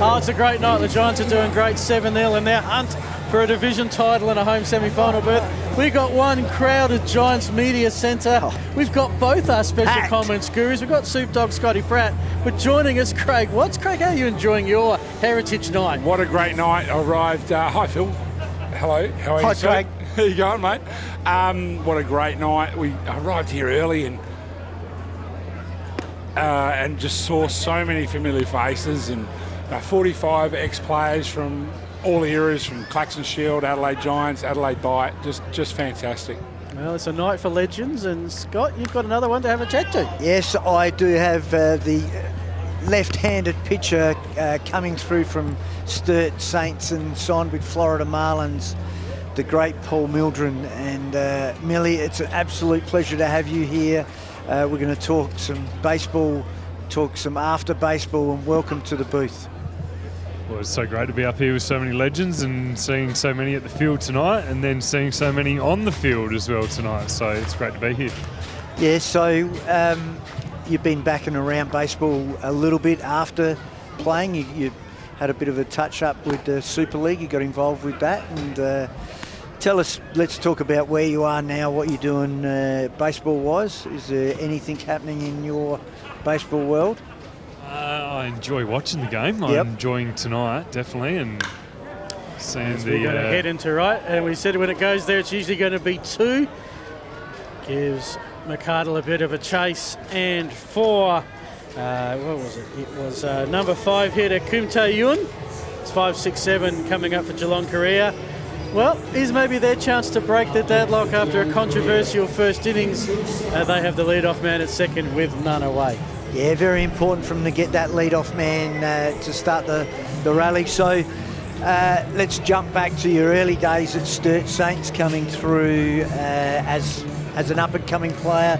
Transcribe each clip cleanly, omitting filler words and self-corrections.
Oh, it's a great night. The Giants are doing great, 7-0 in their hunt for a division title and a home semi-final berth. We've got one crowded Giants media centre. We've got both our special comments gurus. We've got Soup Dog Scotty Pratt, but joining us, Craig Watts. Craig, how are you enjoying your Heritage Night? What a great night. I arrived. Hi, Phil. Hello. How are you? Hi, Craig. How you going, mate? What a great night. We arrived here early and just saw so many familiar faces and 45 ex-players from all eras, from Claxton Shield, Adelaide Giants, Adelaide Bite. Just fantastic. Well, it's a night for legends, and Scott, you've got another one to have a chat to. Yes, I do have the left-handed pitcher coming through from Sturt Saints and signed with Florida Marlins, the great Paul Mildren. And Millie, it's an absolute pleasure to have you here. We're going to talk some baseball, talk some after baseball, and welcome to the booth. Well, it's so great to be up here with so many legends and seeing so many at the field tonight, and then seeing so many on the field as well tonight. So it's great to be here. Yeah, so you've been back and around baseball a little bit after playing. You had a bit of a touch-up with the Super League. You got involved with that. And tell us, let's talk about where you are now, what you're doing baseball-wise. Is there anything happening in your baseball world? I enjoy watching the game. I'm enjoying tonight, definitely, and seeing the... We're going to head into right, and we said when it goes there, it's usually going to be 2. Gives McArdle a bit of a chase, and 4, what was it? It was number 5 hitter, Kum Tae-yun. It's 5, 6, 7 coming up for Geelong Korea. Well, here's maybe their chance to break the deadlock after a controversial first innings. They have the leadoff man at second with none away. Yeah, very important for them to get that lead-off man to start the rally. So let's jump back to your early days at Sturt Saints, coming through as an up-and-coming player.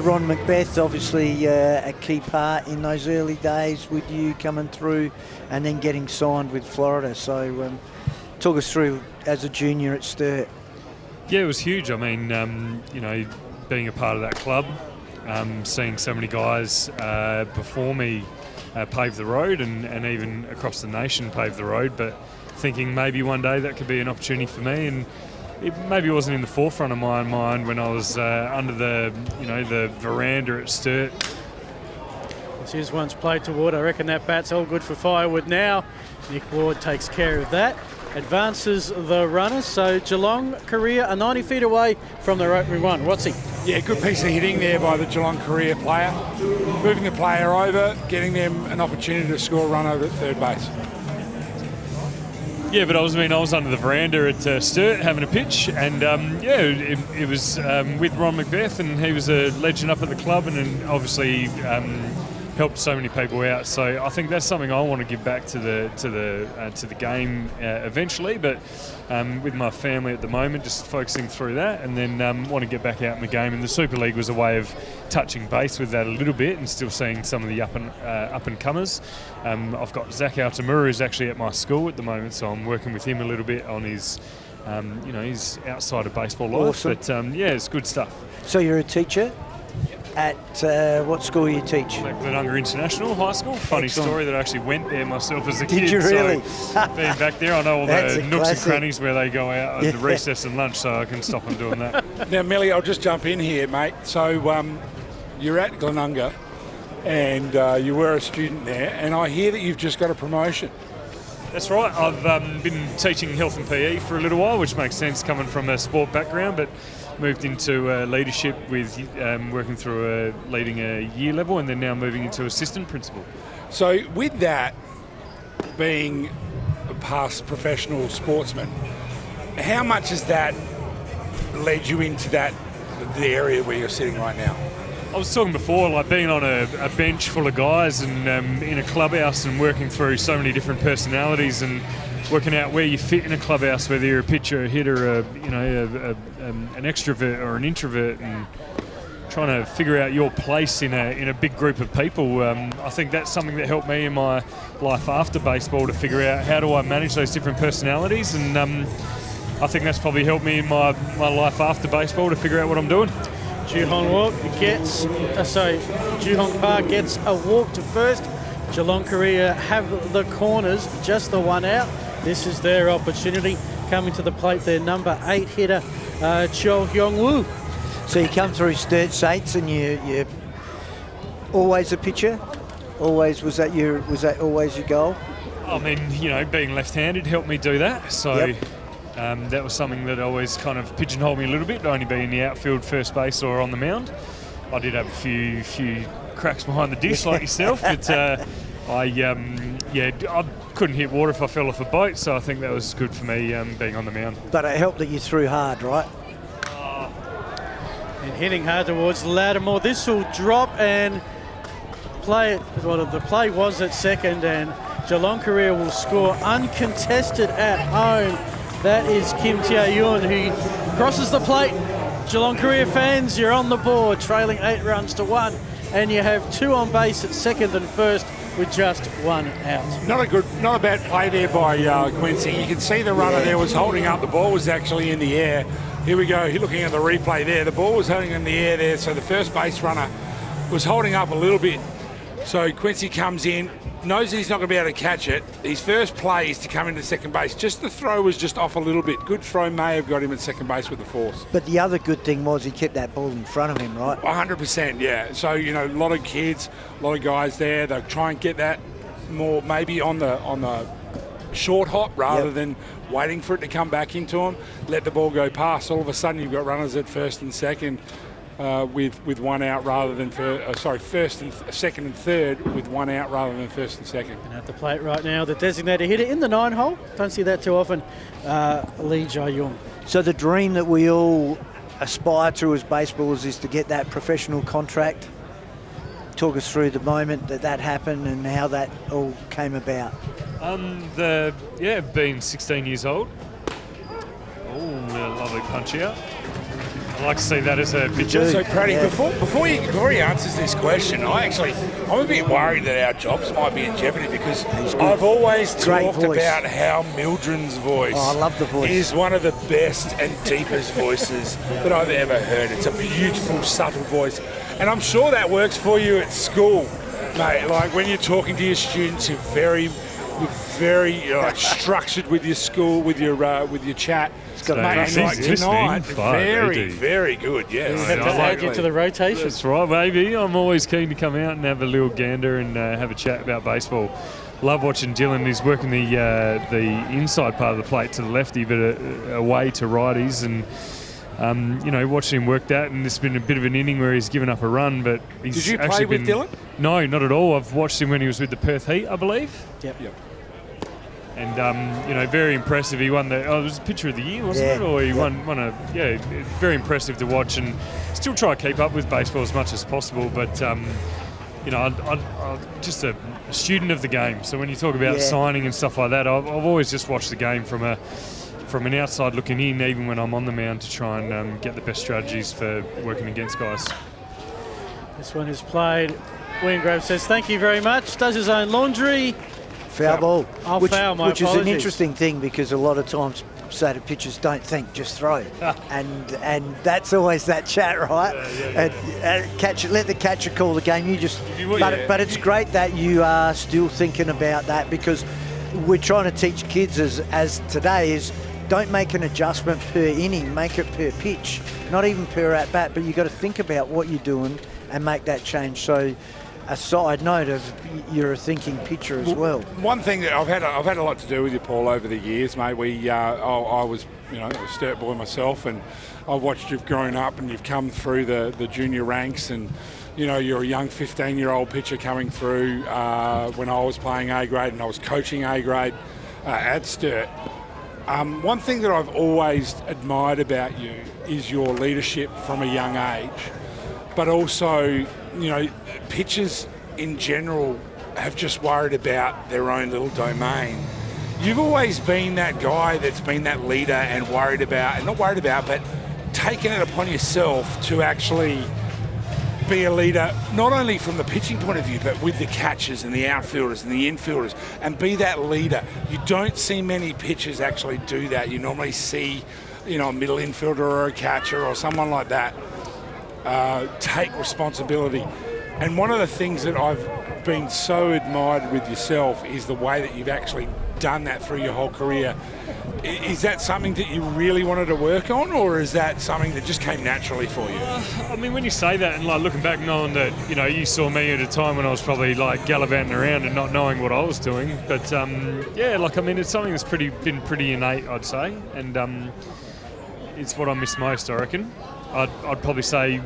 Ron Macbeth, obviously a key part in those early days with you coming through and then getting signed with Florida. So talk us through as a junior at Sturt. Yeah, it was huge. I mean, being a part of that club, seeing so many guys before me pave the road and even across the nation pave the road, but thinking maybe one day that could be an opportunity for me, and it maybe wasn't in the forefront of my mind when I was under the veranda at Sturt. Here's one's played toward. I reckon that bat's all good for firewood now. Nick Ward takes care of that. Advances the runner, so Geelong Korea are 90 feet away from their opening run. What's he? Yeah, good piece of hitting there by the Geelong Korea player. Moving the player over, getting them an opportunity to score a run over at third base. Yeah, but I was under the veranda at Sturt having a pitch, and it was with Ron Macbeth, and he was a legend up at the club, and obviously helped so many people out. So I think that's something I want to give back to the game eventually. But with my family at the moment, just focusing through that, and then want to get back out in the game. And the Super League was a way of touching base with that a little bit, and still seeing some of the up and comers. I've got Zach Altamura, who's actually at my school at the moment, so I'm working with him a little bit on his his outside of baseball life. Awesome. But it's good stuff. So you're a teacher? At what school you teach? At Glenunga International High School. Funny Excellent. story that I actually went there myself as a kid. Did you really? So being back there, I know all That's the a nooks classic. and crannies where they go out at the recess and lunch, so I can stop them doing that. Now, Millie, I'll just jump in here, mate. So you're at Glenunga and you were a student there, and I hear that you've just got a promotion. That's right. I've been teaching health and PE for a little while, which makes sense coming from a sport background, but moved into leadership with working through leading a year level, and then now moving into assistant principal. So with that, being a past professional sportsman, how much has that led you into the area where you're sitting right now? I was talking before, like being on a bench full of guys and in a clubhouse and working through so many different personalities and working out where you fit in a clubhouse, whether you're a pitcher, a hitter, an extrovert or an introvert, and trying to figure out your place in a big group of people. I think that's something that helped me in my life after baseball, to figure out how do I manage those different personalities, and I think that's probably helped me in my life after baseball to figure out what I'm doing. Joo Hong Park gets a walk to first. Geelong Korea have the corners, just the one out. This is their opportunity. Coming to the plate, their number 8 hitter, Cho Hyung-woo. So you come through Sturt Saints and you're always a pitcher? Was that always your goal? I mean, being left-handed helped me do that. So that was something that always kind of pigeonholed me a little bit, only being in the outfield, first base or on the mound. I did have a few cracks behind the dish like yourself, but I couldn't hit water if I fell off a boat, so I think that was good for me being on the mound. But it helped that you threw hard, right? And hitting hard towards Lattimore. This will drop and the play was at second, and Geelong Korea will score uncontested at home. That is Kim Tae-yoon, who crosses the plate. Geelong Korea fans, you're on the board, trailing 8 runs to 1, and you have 2 on base at second and first with just 1 out. Not a bad play there by Quincy. You can see the runner there was holding up. The ball was actually in the air. Here we go, looking at the replay there. The ball was holding in the air there, so the first base runner was holding up a little bit. So Quincy comes in, knows that he's not going to be able to catch it. His first play is to come into second base. Just the throw was just off a little bit. Good throw may have got him at second base with the force. But the other good thing was he kept that ball in front of him, right? 100%, yeah. So, a lot of kids, a lot of guys there, they'll try and get that more maybe on the short hop rather than waiting for it to come back into them. Let the ball go past. All of a sudden you've got runners at first and second. With 1 out rather than first and second and third with 1 out rather than first and second. And at the plate right now, the designated hitter in the 9 hole. Don't see that too often. Lee Jae-young. So the dream that we all aspire to as baseballers is to get that professional contract. Talk us through the moment that happened and how that all came about. Being 16 years old. Oh, a lovely punch out. I like to see that as a picture. So, Pratty, before he answers this question, I'm a bit worried that our jobs might be in jeopardy because I've always talked about how Mildren's voice I love the voice. Is one of the best and deepest voices that I've ever heard. It's a beautiful, subtle voice. And I'm sure that works for you at school, mate. Like when you're talking to your students, you're very structured with your school, with your chat. Tonight, very good. Yes, have to add you to the rotation. That's right, maybe. I'm always keen to come out and have a little gander and have a chat about baseball. Love watching Dylan. He's working the inside part of the plate to the lefty, but away to righties, and watching him work that. And this has been a bit of an inning where he's given up a run, but he's Did you actually play with Dylan? No, not at all. I've watched him when he was with the Perth Heat, I believe. Yep. And very impressive. He won it was Pitcher of the Year, wasn't it? Or he won very impressive to watch, and still try to keep up with baseball as much as possible. But I'm just a student of the game. So when you talk about signing and stuff like that, I've always just watched the game from an outside looking in, even when I'm on the mound, to try and get the best strategies for working against guys. This one is played. Wingrove says thank you very much. Does his own laundry. Foul ball. Which is an interesting thing because a lot of times, say to pitchers, don't think, just throw. and that's always that chat, right? And let the catcher call the game. But it's great that you are still thinking about that because we're trying to teach kids as today is don't make an adjustment per inning, make it per pitch, not even per at bat, but you've got to think about what you're doing and make that change. So a side note of you're a thinking pitcher as well. One thing that I've had a lot to do with you, Paul, over the years, mate. I was a Sturt boy myself, and I've watched you've grown up and you've come through the junior ranks, and you're a young 15-year-old pitcher coming through. When I was playing A grade and I was coaching A grade at Sturt. One thing that I've always admired about you is your leadership from a young age, but also, pitchers in general have just worried about their own little domain. You've always been that guy that's been that leader and but taken it upon yourself to actually be a leader, not only from the pitching point of view, but with the catchers and the outfielders and the infielders, and be that leader. You don't see many pitchers actually do that. You normally see, a middle infielder or a catcher or someone like that take responsibility. And one of the things that I've been so admired with yourself is the way that you've actually done that through your whole career. Is that something that you really wanted to work on, or is that something that just came naturally for you? I mean, when you say that and like looking back, knowing that, you know, you saw me at a time when I was probably like gallivanting around and not knowing what I was doing. But yeah, like, I mean, it's something that's been pretty innate, I'd say. And it's what I miss most, I reckon. I'd probably say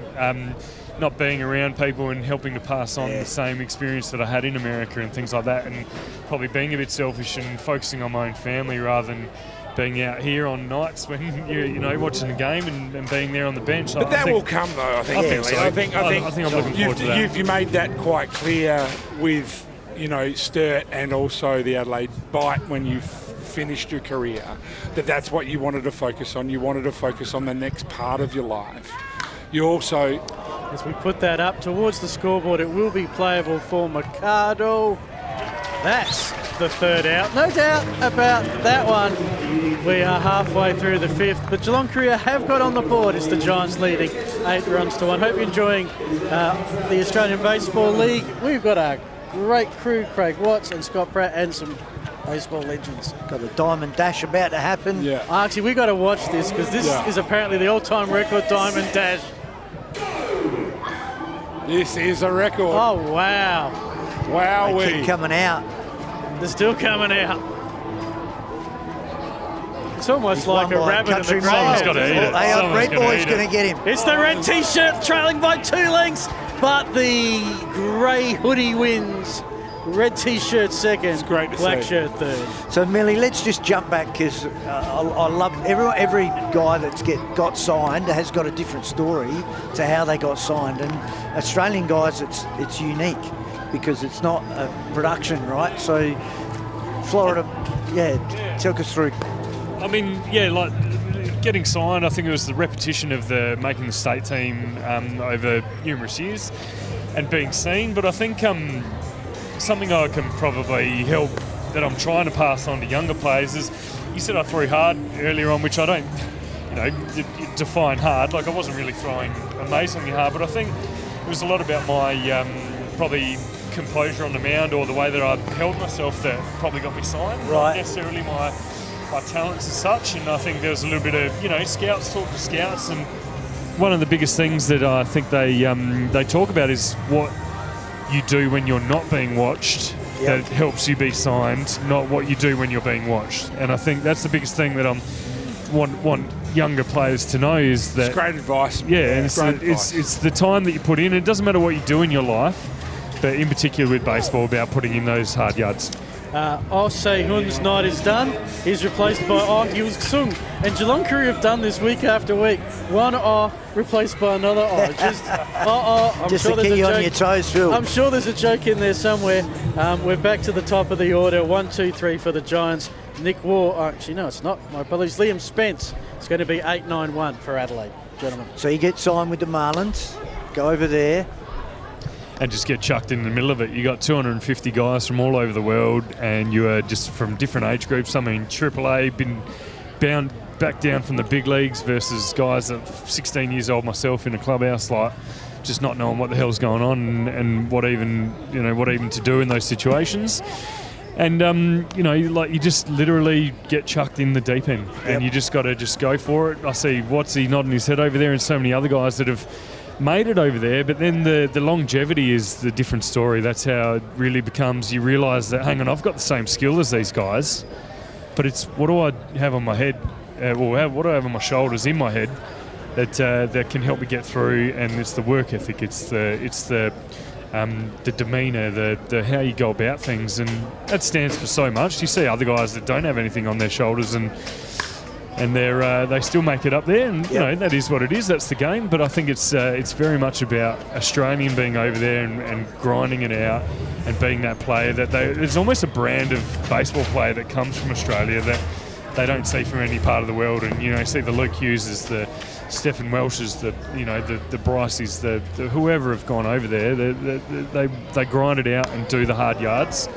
not being around people and helping to pass on the same experience that I had in America and things like that, and probably being a bit selfish and focusing on my own family rather than being out here on nights when you're, you know, watching the game and being there on the bench. But that will come, though, I think. I think I'm looking forward to that. You made that quite clear with, you know, Sturt and also the Adelaide Bite when you finished your career, that's what you wanted to focus on. You wanted to focus on the next part of your life. You also... As we put that up towards the scoreboard, it will be playable for Mercado. That's the third out. No doubt about that one. We are halfway through the fifth, but Geelong Korea have got on the board. It's the Giants leading 8 runs to 1. Hope you're enjoying the Australian Baseball League. We've got a great crew, Craig Watts and Scott Pratt, and some baseball legends. Got a diamond dash about to happen. Yeah. Actually, we got to watch this because this is apparently the all-time record diamond dash. This is a record. Oh, wow. Wow. They keep coming out. They're still coming out. It's almost like a rabbit in the Someone's greyhound. got to eat it. Hey, Someone's Red gonna Boy's eat going it. to get him. It's the red T-shirt trailing by 2 lengths, but the grey hoodie wins. Red T-shirt second, It's great to black see. shirt third. So, Millie, let's just jump back because I love every guy that's got signed has got a different story to how they got signed. And Australian guys, it's unique because it's not a production, right? So, Florida, talk us through. I mean, yeah, like getting signed, I think it was the repetition of the making the state team over numerous years and being seen. But I think something I can probably help that I'm trying to pass on to younger players is, you said I threw hard earlier on, which I don't, you know, define hard. Like, I wasn't really throwing amazingly hard, but I think it was a lot about my probably composure on the mound or the way that I held myself that probably got me signed. Right. Not necessarily my talents as such, and I think there was a little bit of, you know, scouts talk to scouts, and one of the biggest things that I think they talk about is what you do when you're not being watched that helps you be signed, not what you do when you're being watched. And I think that's the biggest thing that I want younger players to know is that... It's great advice. Yeah, and it's the time that you put in. It doesn't matter what you do in your life, but in particular with baseball, about putting in those hard yards. Oh Se-Hun's night is done. He's replaced by Oh Gil-sung. And Geelong Korea have done this week after week. One replaced by another Just I'm Just sure to keep you on your toes, Phil. I'm sure there's a joke in there somewhere. We're back to the top of the order. 1, 2, 3 for the Giants. Nick Waugh. Actually, no, it's not. My apologies. Liam Spence. It's going to be 8-9-1 for Adelaide, gentlemen. So you get signed with the Marlins. Go over there. And just get chucked in the middle of it. You got 250 guys from all over the world, and you are just from different age groups. Some in AAA, been bound back down from the big leagues, versus guys that 16 years old myself in a clubhouse, like just not knowing what the hell's going on and what even to do in those situations. And like you just literally get chucked in the deep end, and you just got to just go for it. I see Watsy nodding his head over there, and so many other guys that have made it over there, but then the longevity is the different story. That's how it really becomes. You realise that, hang on, I've got the same skill as these guys, but it's what do I have on my head, what do I have on my shoulders, in my head, that can help me get through. And it's the work ethic, it's the demeanour, the how you go about things, and that stands for so much. You see other guys that don't have anything on their shoulders, and they still make it up there, and you know that is what it is. That's the game. But I think it's very much about Australian being over there and grinding it out and being that player that there's almost a brand of baseball player that comes from Australia that they don't see from any part of the world. And you see the Luke Hughes, the Stephen Welsh's, the Bryce's, the whoever have gone over there. They grind it out and do the hard yards.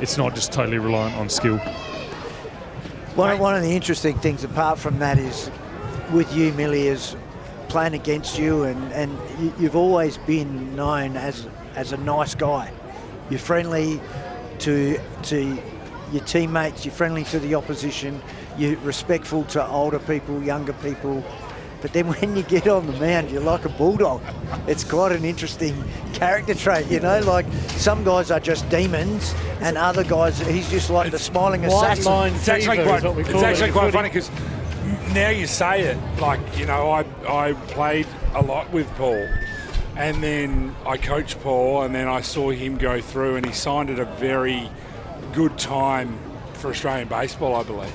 It's not just totally reliant on skill. One of the interesting things apart from that is with you, Millie, is playing against you, and you've always been known as as a nice guy. You're friendly to your teammates, you're friendly to the opposition, you're respectful to older people, younger people. But then when you get on the mound, you're like a bulldog. It's quite an interesting character trait, you know, like some guys are just demons and other guys, he's just like the smiling assassin. It's actually quite funny because now you say it, like, you know, I played a lot with Paul and then I coached Paul and then I saw him go through and he signed at a very good time for Australian baseball, I believe.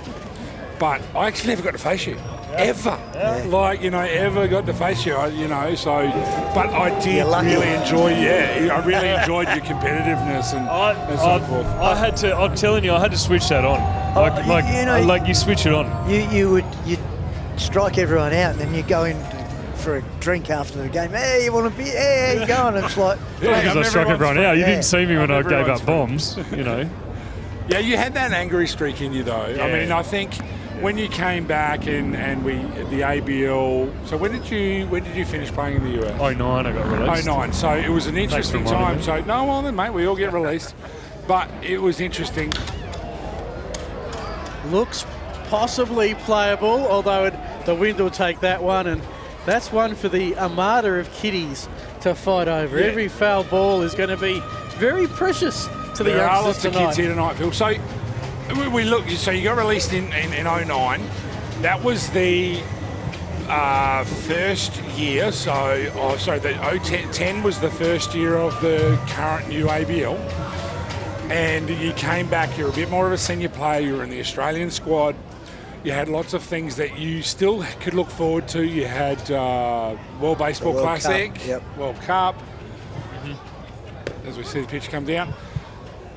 But I actually never got to face you. Ever. Yeah. Like, you know, ever got to face you, you know, so, but I did really enjoy, I really enjoyed your competitiveness and so forth. I'm telling you, I had to switch that on. Like you switch it on. You'd strike everyone out and then you go in for a drink after the game. Hey, you want a beer? Hey, how you going? And it's like... because I struck everyone out. You didn't see me when I gave up bombs, you know. Yeah, you had that angry streak in you, though. Yeah. I mean, I think... When you came back and the ABL, so when did you finish playing in the US? 09, I got released. 09, so it was an interesting time. So no, well then, mate, we all get released, but it was interesting. Looks possibly playable, although the wind will take that one, and that's one for the armada of kiddies to fight over. Yeah. Every foul ball is going to be very precious to the youngsters tonight. There are lots of kids here tonight, Phil. So. We look. So you got released in 09. That was the first year. The 10 was the first year of the current new ABL. And you came back. You're a bit more of a senior player. You were in the Australian squad. You had lots of things that you still could look forward to. You had World Baseball Classic, World Cup. Mm-hmm. As we see the pitch come down.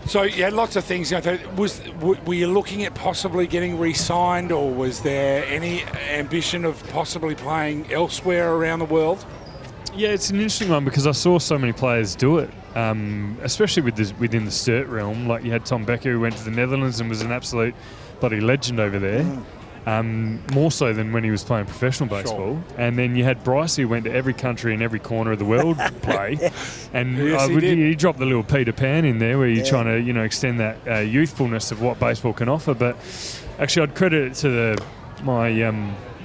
So you had lots of things. Were you looking at possibly getting re-signed, or was there any ambition of possibly playing elsewhere around the world? Yeah, it's an interesting one because I saw so many players do it, especially within the Sturt realm. Like you had Tom Becker who went to the Netherlands and was an absolute bloody legend over there. More so than when he was playing professional baseball. Sure. And then you had Bryce who went to every country and every corner of the world play. And he dropped the little Peter Pan in there where you're trying to, you know, extend that youthfulness of what baseball can offer. But actually I'd credit it to my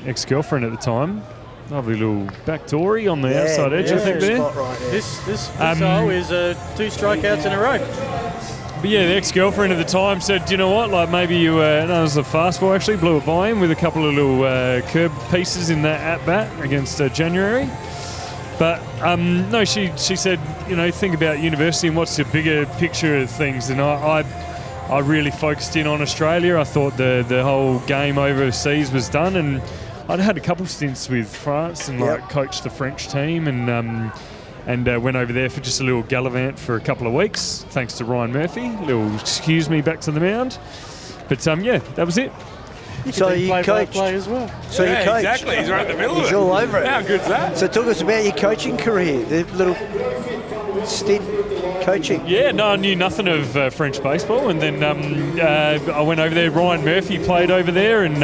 ex-girlfriend at the time. Lovely little back doory on the outside edge, I think there. Right this hole is 2 strikeouts in a row. But yeah, the ex-girlfriend at the time said, you know what, like maybe you, no, it was a fastball actually, blew it by him with a couple of little curb pieces in that at-bat against January. But no, she said, you know, think about university and what's the bigger picture of things. And I really focused in on Australia. I thought the whole game overseas was done. And I'd had a couple stints with France and coached the French team and went over there for just a little gallivant for a couple of weeks, thanks to Ryan Murphy. Little excuse me back to the mound. But that was it. So you coached as well. So you coached. Exactly, he's right in the middle of it. He's all over it. How good's that? So talk us about your coaching career, the little stint coaching. Yeah, no, I knew nothing of French baseball, and then I went over there. Ryan Murphy played over there, and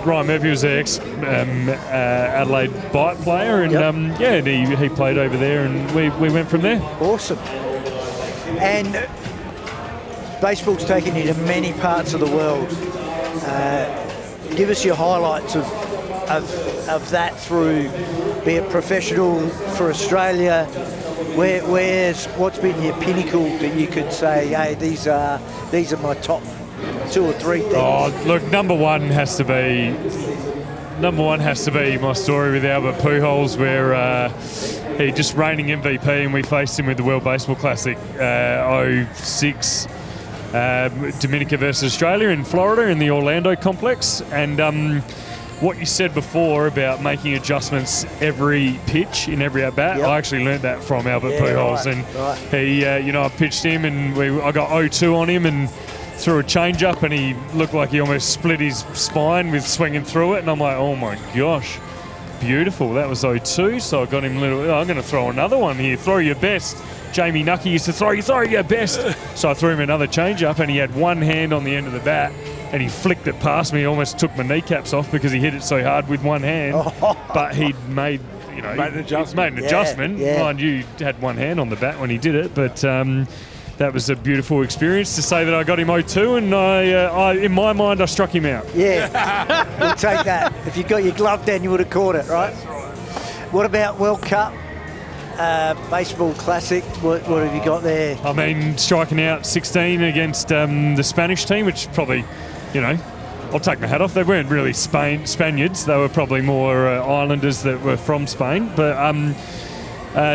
Ryan Murphy was an ex-Adelaide Bite player, and he played over there, and we went from there. Awesome. And baseball's taken you to many parts of the world. Give us your highlights of that through, be it professional for Australia. What's been your pinnacle that you could say, hey, these are my top 2 or 3 things? Oh, look, number one has to be my story with Albert Pujols, where he just reigning MVP, and we faced him with the World Baseball Classic 06, Dominica versus Australia in Florida in the Orlando complex. And what you said before about making adjustments every pitch in every at-bat, I actually learned that from Albert Pujols. He, I pitched him and I got 0-2 on him and threw a change-up, and he looked like he almost split his spine with swinging through it. And I'm like, oh my gosh, beautiful. That was 0-2, so I got him I'm going to throw another one here. Throw your best. Jamie Nucky used to throw your best. So I threw him another change-up, and he had one hand on the end of the bat, and he flicked it past me. Almost took my kneecaps off because he hit it so hard with one hand. But he Made an adjustment. Made an adjustment. Yeah. Mind you, had one hand on the bat when he did it, but that was a beautiful experience to say that I got him 0-2, and I in my mind, I struck him out. Yeah, we'll take that. If you got your glove down, you would have caught it, right? What about World Cup, Baseball Classic? What have you got there? I mean, striking out 16 against the Spanish team, which probably, I'll take my hat off. They weren't really Spaniards. They were probably more islanders that were from Spain. But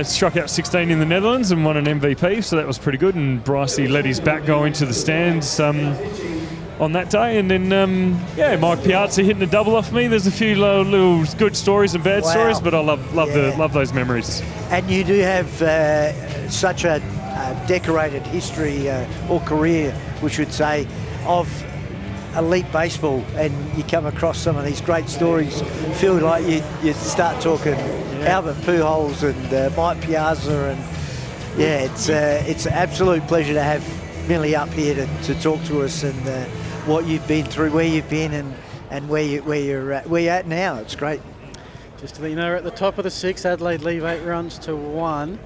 struck out 16 in the Netherlands and won an MVP, so that was pretty good. And Brycey let his bat go into the stands on that day. And then, Mike Piazza hitting a double off me. There's a few little good stories and bad stories, but I love those memories. And you do have such a decorated history or career, we should say, of elite baseball, and you come across some of these great stories. Feel like you start talking Albert Pujols and Mike Piazza, and it's an absolute pleasure to have Millie up here to talk to us and what you've been through, where you've been, and where you're at now. It's great. Just to let you know, we're at the top of the sixth. Adelaide leave 8 runs to 1.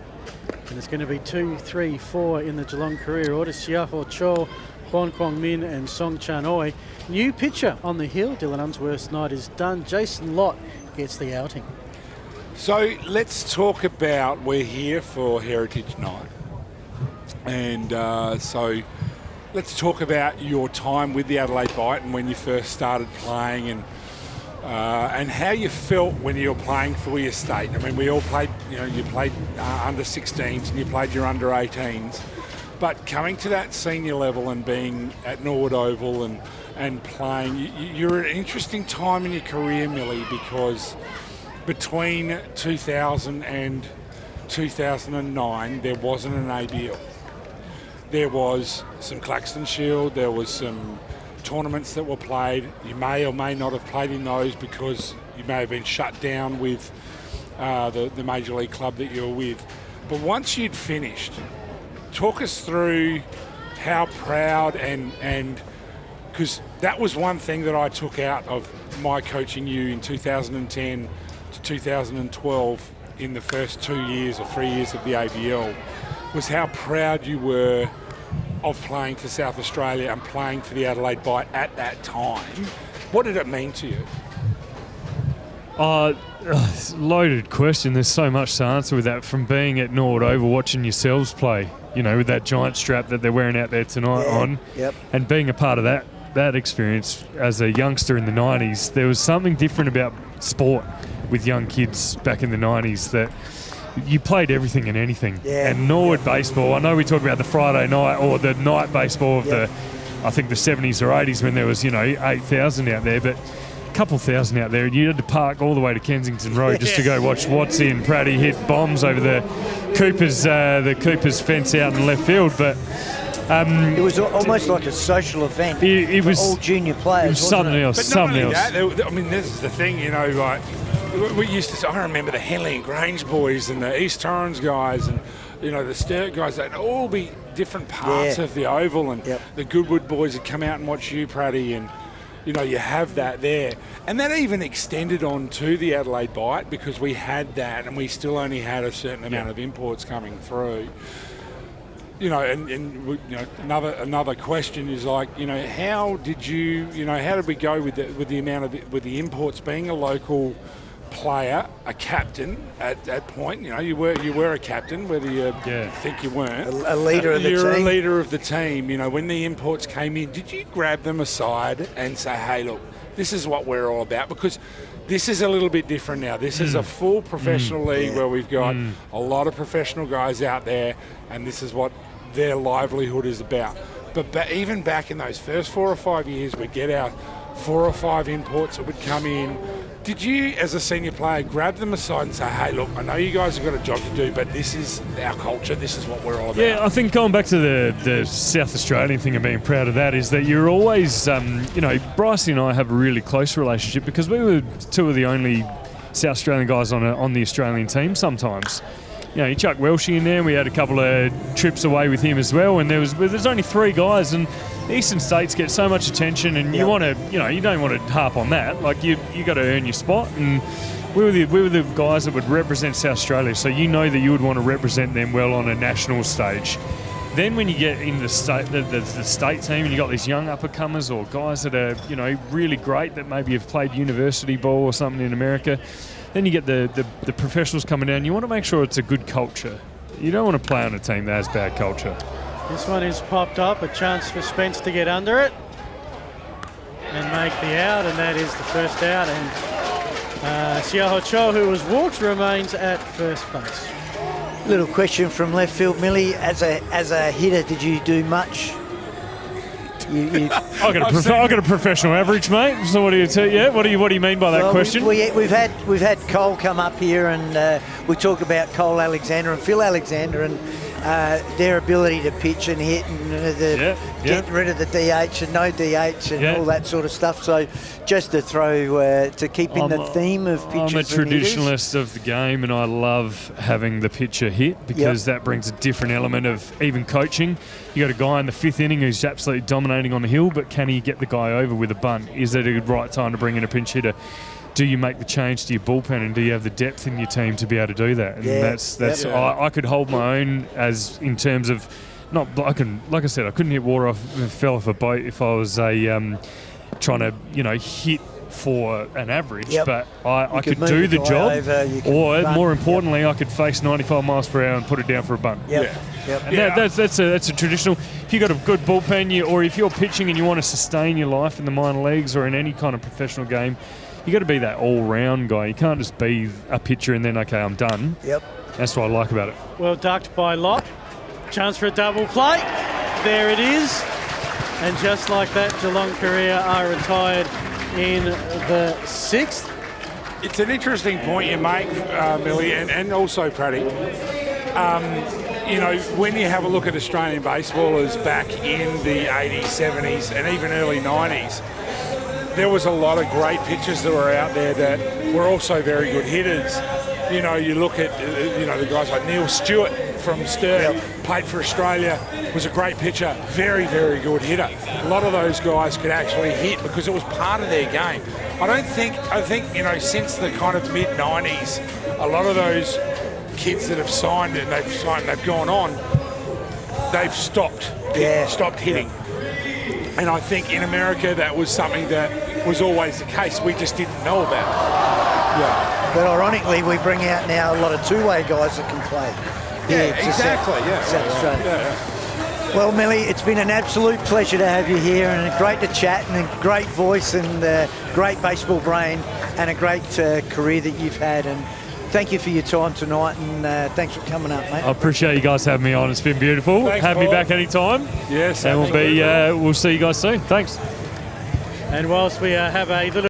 And it's going to be 2, 3, 4 in the Geelong career order. Siaho Cho, Kwon Kwong Min and Song Chan Oi. New pitcher on the hill. Dylan Unsworth's night is done. Jason Lott gets the outing. So let's talk about, we're here for Heritage Night. And so let's talk about your time with the Adelaide Bite and when you first started playing, and how you felt when you were playing for your state. I mean, we all played, you played under 16s and you played your under 18s. But coming to that senior level and being at Norwood Oval and playing, you're at an interesting time in your career, Millie, because between 2000 and 2009, there wasn't an ABL. There was some Claxton Shield, there was some tournaments that were played. You may or may not have played in those because you may have been shut down with the Major League club that you were with. But once you'd finished, talk us through how proud and because that was one thing that I took out of my coaching you in 2010 to 2012 in the first 2 years or 3 years of the ABL, was how proud you were of playing for South Australia and playing for the Adelaide Bite at that time. What did it mean to you? It's a loaded question. There's so much to answer with that, from being at Norwood Oval watching yourselves play, with that giant strap that they're wearing out there tonight on, and being a part of that experience as a youngster in the 90s. There was something different about sport with young kids back in the 90s that you played everything and anything. And Norwood baseball, I know we talk about the Friday night or the night baseball of I think the 70s or 80s when there was, 8,000 out there, but a couple thousand out there, and you had to park all the way to Kensington Road just to go watch Wattsy and Pratty hit bombs over the Coopers fence out in left field. But it was almost like a social event. It was all junior players. It was something else. But not only that, I mean, this is the thing, like we used to. I remember the Henley and Grange boys and the East Torrens guys and the Sturt guys. They'd all be different parts of the oval, and the Goodwood boys would come out and watch you, Pratty, and you have that there. And that even extended on to the Adelaide Bite because we had that, and we still only had a certain amount of imports coming through. Another question is like, how did you, how did we go with the amount of with the imports being a local player, a captain at that point? You were a captain, whether you think you weren't. A leader of the team. You're a leader of the team. When the imports came in, did you grab them aside and say, hey, look, this is what we're all about? Because this is a little bit different now. This is a full professional league where we've got a lot of professional guys out there, and this is what their livelihood is about. But even back in those first 4 or 5 years, we'd get our 4 or 5 imports that would come in. Did you, as a senior player, grab them aside and say, hey, look, I know you guys have got a job to do, but this is our culture, this is what we're all about? Yeah, I think going back to the South Australian thing and being proud of that is that you're always, Bryce and I have a really close relationship because we were 2 of the only South Australian guys on the Australian team sometimes. You chuck Welshie in there, and we had a couple of trips away with him as well, and there's only 3 guys, and Eastern States get so much attention, and you want to, you don't want to harp on that. Like you got to earn your spot, and we were the guys that would represent South Australia, so you know that you would want to represent them well on a national stage. Then when you get in the state team and you got these young up-and-comers or guys that are, you know, really great that maybe have played university ball or something in America, then you get the professionals coming down. You want to make sure it's a good culture. You don't want to play on a team that has bad culture. This one is popped up, a chance for Spence to get under it and make the out, and that is the first out. And Xiao Cho, who was walked, remains at first base. Little question from left field, Millie. As a hitter, did you do much? I got a professional average, mate. So what do you tell? Yeah, what do you mean by that question? We've had Cole come up here, and we talk about Cole Alexander and Phil Alexander and their ability to pitch and hit and get rid of the DH and no DH and all that sort of stuff. So just to throw to keep in the theme of pitchers. I'm a traditionalist of the game, and I love having the pitcher hit because that brings a different element of even coaching. You got a guy in the fifth inning who's absolutely dominating on the hill, but can he get the guy over with a bunt? Is it a right time to bring in a pinch hitter? Do you make the change to your bullpen, and do you have the depth in your team to be able to do that? And I could hold my own as in terms of not. Like I said, I couldn't hit water off, fell off a boat if I was trying to hit for an average. But I could do the job, or more importantly, I could face 95 miles per hour and put it down for a bunt. That's a traditional. If you've got a good bullpen, or if you're pitching and you want to sustain your life in the minor leagues or in any kind of professional game, you got to be that all-round guy. You can't just be a pitcher and then, okay, I'm done. That's what I like about it. Well ducked by Lott. Chance for a double play. There it is. And just like that, Geelong Korea are retired in the sixth. It's an interesting point you make, Millie, and also Pratty. When you have a look at Australian baseballers back in the 80s, 70s, and even early 90s, there was a lot of great pitchers that were out there that were also very good hitters. You look at, the guys like Neil Stewart from Sturt, played for Australia, was a great pitcher, very, very good hitter. A lot of those guys could actually hit because it was part of their game. I think, since the kind of mid-90s, a lot of those kids that have signed and they've gone on, they've stopped hitting. And I think in America that was something that was always the case. We just didn't know about it. But ironically, we bring out now a lot of two-way guys that can play. Exactly. Well, Millie, it's been an absolute pleasure to have you here, and great to chat, and a great voice, and a great baseball brain, and a great career that you've had. And thank you for your time tonight, and thanks for coming up, mate. I appreciate you guys having me on. It's been beautiful. Thanks, have me Paul. back anytime. Yes, and we'll see you guys soon. Thanks. And whilst we have a little